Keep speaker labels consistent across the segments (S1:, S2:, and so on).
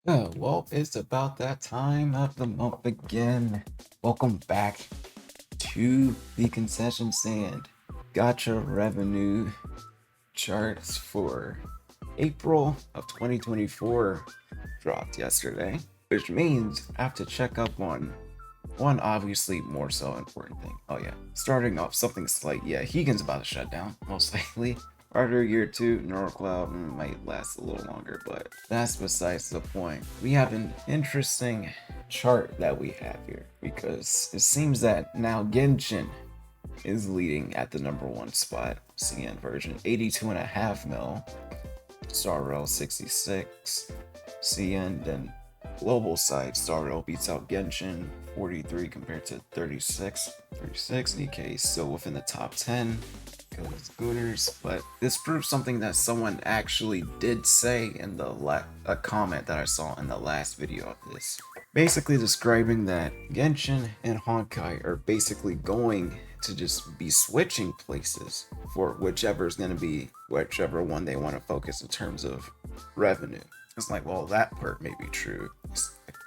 S1: Oh, well, it's about that time of the month again. Welcome back to the concession stand. Gacha revenue charts for April of 2024 dropped yesterday, which means I have to check up on one obviously more so important thing. Oh yeah, starting off something slight. Yeah, Hegan's about to shut down, most likely. After year 2, NeuroCloud might last a little longer, but that's besides the point. We have an interesting chart that we have here because it seems that now Genshin is leading at the number one spot. CN version 82.5 mil, Star Rail 66, CN, then global side Star Rail beats out Genshin 43 compared to 36. 36 Nikkei still within the top 10 because Gooners, but this proves something that someone actually did say in a comment that I saw in the last video of this. Basically describing that Genshin and Honkai are basically going to just be switching places for whichever is going to be whichever one they want to focus in terms of revenue. It's like, well, that part may be true.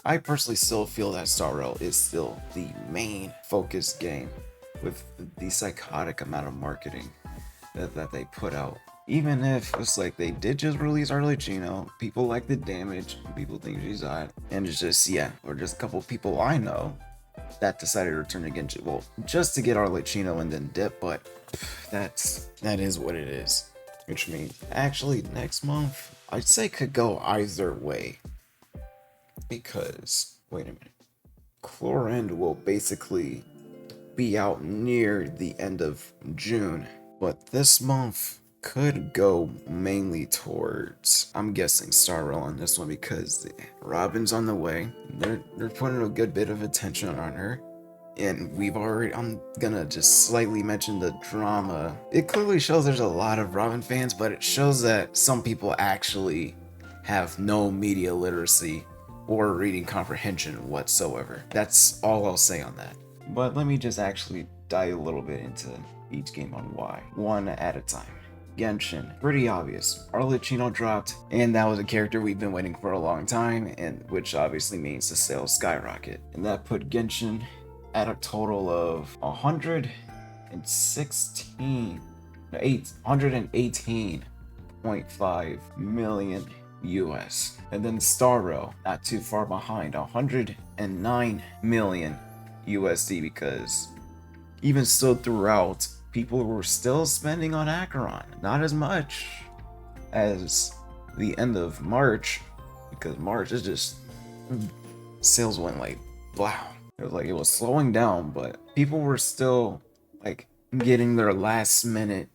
S1: I personally still feel that Star Rail is still the main focus game with the psychotic amount of marketing that they put out. Even if it's like they did just release Arlecchino, people like the damage, people think she's hot, and it's just, yeah, or just a couple people I know that decided to return against it. Well, just to get Arlecchino and then dip, but that is what it is. Which means actually next month I'd say could go either way. Because wait a minute. Chlorend will basically be out near the end of June, but this month could go mainly towards, I'm guessing, Star Rail on this one because Robin's on the way. They're putting a good bit of attention on her. And I'm gonna just slightly mention the drama. It clearly shows there's a lot of Robin fans, but it shows that some people actually have no media literacy or reading comprehension whatsoever. That's all I'll say on that. But let me just actually dive a little bit into each game on why, one at a time. Genshin, pretty obvious. Arlecchino dropped, and that was a character we've been waiting for a long time, and which obviously means the sales skyrocket. And that put Genshin at a total of 118.5 million US. And then Star Rail, not too far behind, 109 million USD, because even still throughout, people were still spending on Acheron. Not as much as the end of March, because March is just, sales went like, wow. It was slowing down, but people were still like getting their last minute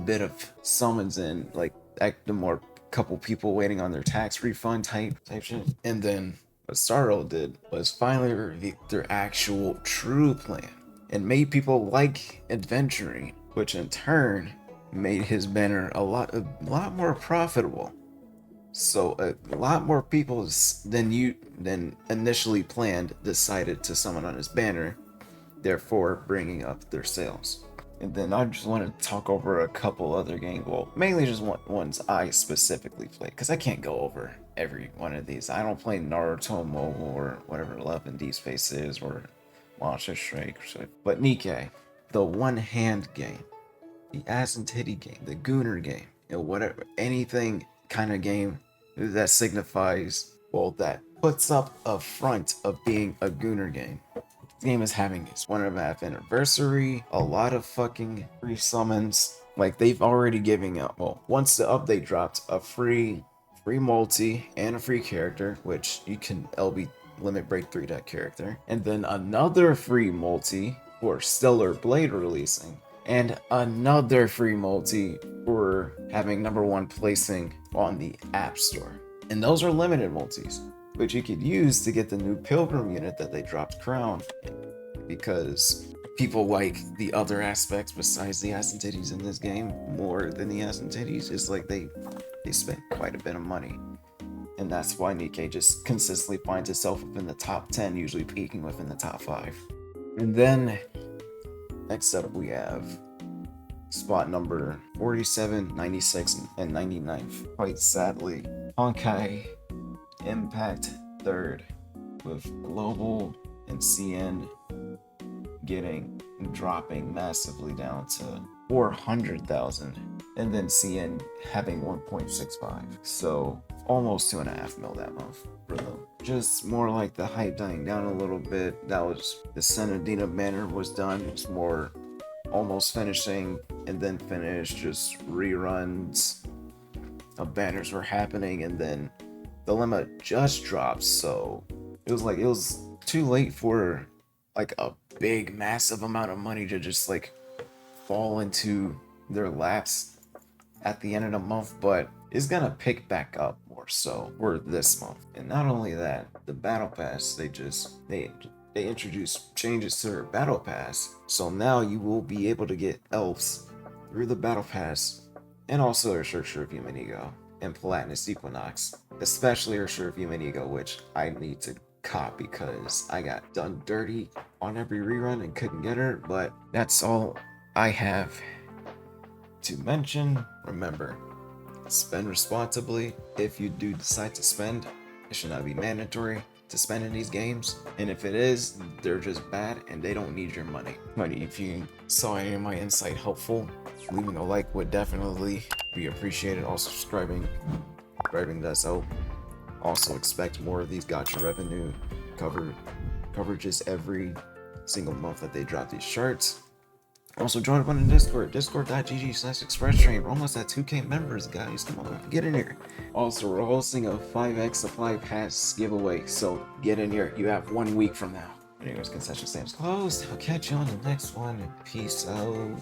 S1: bit of summons in, like the more couple people waiting on their tax refund type shit. And then what Starro did was finally reveal their actual true plan and made people like adventuring, which in turn made his banner a lot more profitable. So a lot more people than initially planned decided to summon on his banner, therefore bringing up their sales. And then I just want to talk over a couple other games. Well, mainly just ones I specifically play, because I can't go over every one of these. I don't play Naruto Mobile or whatever Love and Deep Space is, or Monster Strike or shit. But Nikkei, the one hand game, the ass and titty game, the Gooner game, whatever, anything kind of game that signifies, well, that puts up a front of being a Gooner game. This game is having its 1.5 anniversary, a lot of fucking free summons. Like, they've already giving out, well, once the update dropped, a free multi and a free character, which you can LB limit break 3 that character, and then another free multi for Stellar Blade releasing, and another free multi for having number one placing on the App Store. And those are limited multis, which you could use to get the new Pilgrim unit that they dropped Crown, because people like the other aspects besides the ass and titties in this game more than the ass and titties. It's like they spent quite a bit of money. And that's why Nikkei just consistently finds itself within the top 10, usually peaking within the top 5. And then next up we have spot number 47, 96, and 99. Quite sadly, Honkai Impact third, with Global and CN dropping massively down to 400,000, and then CN having 1.65. So almost 2.5 mil that month for them. Just more like the hype dying down a little bit. That was the Senadina banner was done. It was more almost finishing and then finished. Just reruns of banners were happening, and then Dilemma just dropped. So it was too late for like a big massive amount of money to just like fall into their laps at the end of the month, but it's gonna pick back up more so for this month. And not only that, the battle pass, they introduced changes to their battle pass, so now you will be able to get elves through the battle pass, and also their Searcher of Human Ego and Platinus Equinox, especially her Searcher of Human Ego, which I need to cop because I got done dirty on every rerun and couldn't get her. But that's all I have to mention. Remember, spend responsibly. If you do decide to spend, it should not be mandatory to spend in these games, and if it is, they're just bad and they don't need your money. But if you saw any of my insight helpful, leaving a like would definitely be appreciated. Also subscribing does help. Also expect more of these gacha revenue coverages every single month that they drop these charts. Also join up on the Discord, discord.gg/expresstrain. We're almost at 2K members, guys. Come on, get in here. Also, we're hosting a 5x supply pass giveaway, so get in here. You have 1 week from now. Anyways, concession stands closed. I'll catch you on the next one, and peace out.